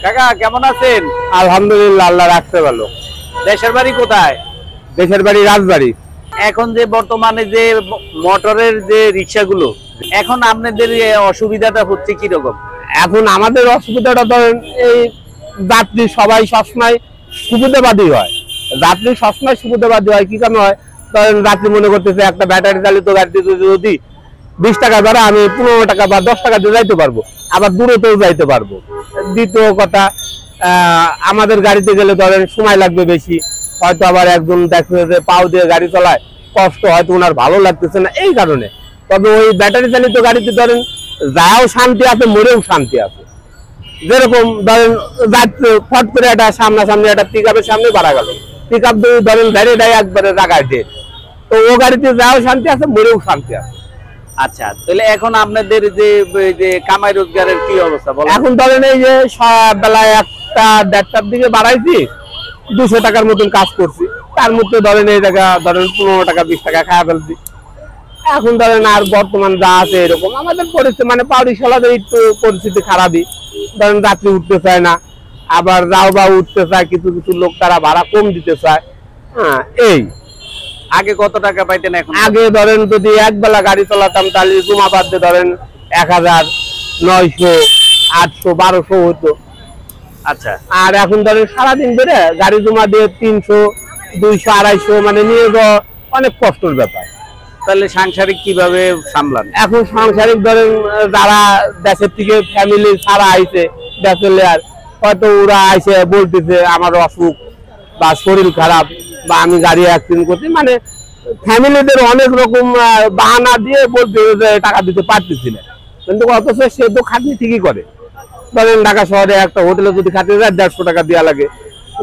কাকা কেমন আছেন? আলহামদুলিল্লাহ, আল্লাহ রাখতে ভালো। দেশের বাড়ি কোথায়? দেশের বাড়ি রাজবাড়ি। এখন যে বর্তমানে যে মোটরের যে রিক্সাগুলো, এখন আপনাদের অসুবিধাটা হচ্ছে কি রকম? এখন আমাদের অসুবিধাটা ধরেন এই যাত্রী সবাই সবসময় সুবিধাবাদী হয়, যাত্রী সবসময় সুবিধাবাদী হয়। কি কারণ হয়, ধরেন যাত্রী মনে করতেছে একটা ব্যাটারি চালিত গাড়িতে যদি 20 টাকা ধরে আমি 15 টাকা বা 10 টাকা দিয়ে যাইতে পারবো, আবার দূরেতেও যাইতে পারবো। দ্বিতীয় কথা, আমাদের গাড়িতে গেলে ধরেন সময় লাগবে বেশি, হয়তো আবার একজন দেখবে যে পাও দিয়ে গাড়ি চালায়, কষ্ট হয়তো ওনার ভালো লাগতেছে না এই কারণে। তবে ওই ব্যাটারি চালিত গাড়িতে ধরেন যাও শান্তি আছে, মরেও শান্তি আছে। যেরকম ধরেন যাচ্ছে ফট করে একটা সামনাসামনি একটা পিক আপের সামনে বাড়া গেল, পিক আপ ধরেন দাঁড়িয়ে দাঁড়িয়ে একবারে জায়গায় ডেট, তো ও গাড়িতে যাও শান্তি আছে, মরেও শান্তি আছে। আচ্ছা, তাহলে এখন আপনাদের যে কামাই রোজগারের কি অবস্থা বলেন? এখন ধরেন এই যে বেলায় 1টা-1:30টার দিকে বাড়াইছি, 200 টাকার মতন কাজ করছি, তার মধ্যে ধরেন এই জায়গা ধরেন 15 টাকা 20 টাকা খাওয়া ফেলছি। এখন ধরেন আর বর্তমান যা আছে এরকম আমাদের পরিস্থিতি, মানে পাউরিশালাদের একটু পরিস্থিতি খারাপই। ধরেন যাত্রী উঠতে চায় না, আবার রাও বা উঠতে চায়, কিছু কিছু লোক তারা ভাড়া কম দিতে চায়। হ্যাঁ, এই আগে কত টাকা পাইতেন? এখন আগে ধরেন যদি একবেলা গাড়ি চালাতাম তাহলে জমা বাদ দিয়ে ধরেন 1000, 900, 800, 1200 হতো। আচ্ছা, আর এখন ধরেন সারাদিন ধরে গাড়ি জমা দিয়ে 300, 200, 250 মানে নিয়ে যাওয়া অনেক কষ্টের ব্যাপার। তাহলে সাংসারিক কিভাবে সামলান? এখন সাংসারিক ধরেন যারা দেশের থেকে ফ্যামিলি ছাড়া আইছে, ব্যাচেলার, হয়তো ওরা আইসে বলতেছে আমার অসুখ বা শরীর খারাপ বা আমি গাড়ি অ্যাক্সিডেন্ট করছি, মানে ফ্যামিলিদের অনেক রকম বাহানা দিয়ে বলতে যে টাকা দিতে পারতেছি না, কিন্তু অথচ সে তো খাটনি ঠিকই করে। ধরেন ঢাকা শহরে একটা হোটেলে যদি খাটতে যায় 150 টাকা দেওয়া লাগে,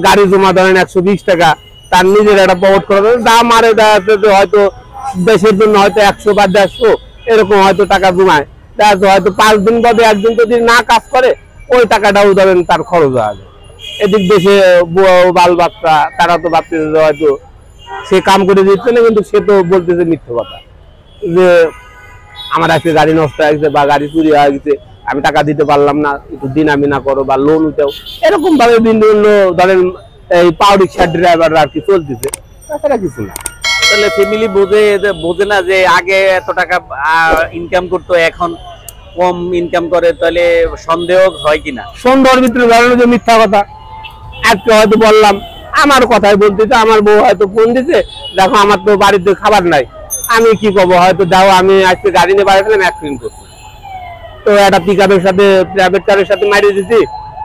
গাড়ি জমা ধরেন 120 টাকা, তার নিজের একটা পকেট খরচ দাম মারে দেওয়া হয়তো দেশের জন্য হয়তো 100 বা 150 এরকম হয়তো টাকা জমায়। দেখা যাচ্ছে হয়তো 5 দিন বাদে একদিন যদি না কাজ করে ওই টাকাটাও ধরেন তার খরচ হয়ে যায়। এদিক দেশে বাল বাচ্চা তারা তো ভাবতেছে হয়তো সে কাম করে দিচ্ছে না, কিন্তু সে তো বলতেছে মিথ্যে কথা যে আমার আজকে গাড়ি নষ্ট হয়ে গেছে বা গাড়ি চুরি হয়ে গেছে, আমি টাকা দিতে পারলাম না, একটু দিন আমি না করো বা লোন উঠাও, এরকম ভাবে বিভিন্ন ধরেন এই পাও রিক্সা ড্রাইভাররা আর কি চলতেছে, তাছাড়া কিছু না। তাহলে ফ্যামিলি বোঝে না যে আগে এত টাকা ইনকাম করতো, এখন কম ইনকাম করে, তাহলে সন্দেহ হয় কিনা? সন্দেহের ভিতরে ধরেন যে মিথ্যা কথা। আজকে হয়তো বললাম, আমার কথাই বলতেছে, আমার বউ হয়তো ফোন দিছে, দেখো আমার তো বাড়িতে খাবার নাই, আমি কি করবো, হয়তো দাও আমি আজকে গাড়ি নিয়ে বাড়ি ফেলাম, অ্যাক্সিডেন্ট করছি, তো একটা পিক আপের সাথে প্রাইভেট কারের সাথে মারিয়ে দিচ্ছি,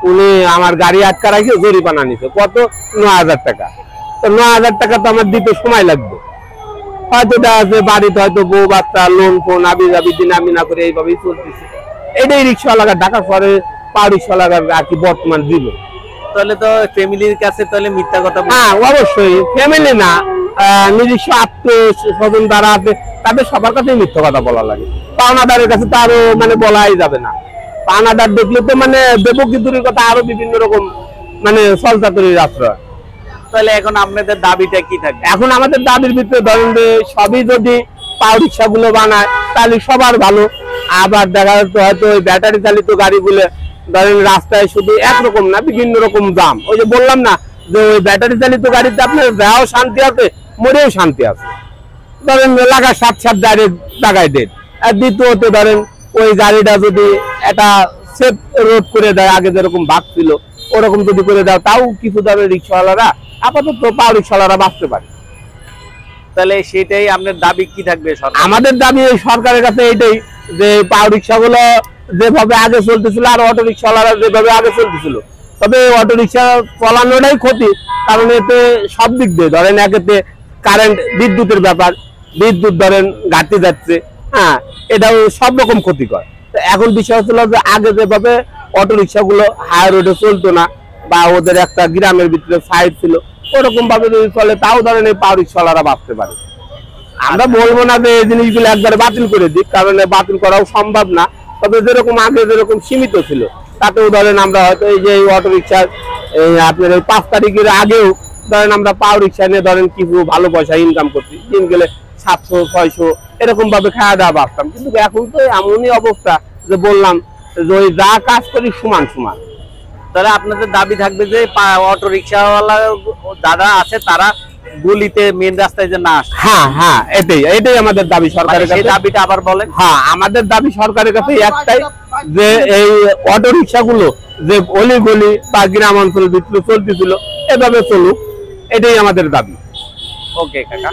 উনি আমার গাড়ি আটকা রাখি জরিমানা নিছে কত 9000 টাকা। তো 9000 টাকা তো আমার দিতে সময় লাগবে, হয়তো দেখা যাচ্ছে বাড়িতে হয়তো বউ বাচ্চা লোন ফোন আবি যাবি দিন আমি না করে এইভাবেই চলতেছে। এটাই রিক্সাওয়ালাগার, ঢাকা শহরে পাও রিক্সাওয়ালাগার আর কি বর্তমান জীবন। তাহলে তো ফ্যামিলির কাছে তাহলে মিথ্যা কথা? হ্যাঁ অবশ্যই, ফ্যামিলি না, নিজস্ব আত্মীয় স্বজন যারা আছে তাদের সবার কাছে মিথ্যা কথা বলা লাগে। পাওনাদারের কাছে তো আরো মানে বলাই যাবে না, পাওনাদার দেখলে তো মানে দেবো কি দূরের কথা, আরো বিভিন্ন রকম মানে সলচাতুরির আশ্রয়। তাহলে এখন আপনাদের দাবিটা কি থাকবে? এখন আমাদের দাবির ভিতরে ধরেন যে সবই যদি পাও রিক্সা গুলো বানায় তাহলে সবার ভালো। আবার দেখা যাচ্ছে হয়তো ওই ব্যাটারি চালিত গাড়িগুলো ধরেন রাস্তায় শুধু একরকম না, বিভিন্ন রকম দাম। ওই যে বললাম না যে ওই ব্যাটারি চালিত গাড়িতে আপনার যাও শান্তি আছে, মরেও শান্তি আছে। ধরেন লাগা 7 টাকায় ডেট। আর দ্বিতীয়ত ধরেন ওই গাড়িটা যদি একটা সেফ রোড করে দেয়, আগে যেরকম ভাগ ছিল ওরকম যদি করে দেয়, তাও কিছু ধরনের রিক্সাওয়ালারা আপাতত পাও রিক্সাওয়ালারা বাঁচতে পারে। তাহলে সেটাই আপনার দাবি কি থাকবে? আমাদের দাবি এই সরকারের কাছে এইটাই যে পাও রিক্সাগুলো যেভাবে আগে চলতেছিল আর অটো রিক্সাওয়ালারা যেভাবে আগে চলতেছিল, তবে অটো রিক্সা চালানোটাই ক্ষতি, কারণ এতে সব দিক দিয়ে ধরেন একেতে কারেন্ট বিদ্যুতের ব্যাপার, বিদ্যুৎ ধরেন ঘাটতি যাচ্ছে, হ্যাঁ এটাও সব রকম ক্ষতিকর। তো এখন বিষয় হচ্ছিল যে আগে যেভাবে অটো রিক্সাগুলো হাই রোডে চলতো না বা ওদের একটা গ্রামের ভিতরে সাইড ছিল, ওরকম ভাবে যদি চলে তাও ধরেন এই পাও রিক্সাওয়ালারা বাঁচতে পারে। আমরা বলবো না যে এই জিনিসগুলো একবারে বাতিল করে দিক, কারণ বাতিল করাও সম্ভব না, তবে যেরকম আগে যেরকম সীমিত ছিল তাতেও ধরেন আমরা হয়তো এই যে অটো রিক্সার আপনার ওই 5 তারিখের আগেও ধরেন আমরা পাও রিক্সা নিয়ে ধরেন কিছু ভালো পয়সা ইনকাম করছি, দিন গেলে 700, 600 এরকম ভাবে খাওয়া দাওয়া বাঁচতাম। কিন্তু এখন তো এমনই অবস্থা যে বললাম যে ওই যা কাজ করি সমান সমান, তাহলে আপনাদের দাবি থাকবে যে অটো রিক্সাওয়ালা যারা আছে তারা গলিতে মেন রাস্তায় যে না আসে। হ্যাঁ হ্যাঁ, এটাই আমাদের দাবি সরকারের সেই কাছে। দাবিটা আবার বলেন। হ্যাঁ, আমাদের দাবি সরকারের কাছে একটাই, যে এই অটো রিক্সাগুলো যে অলি গলি বা গ্রাম অঞ্চল ভিতরে চলতেছিল এভাবে চলুক, এটাই আমাদের দাবি। ওকে কাকা।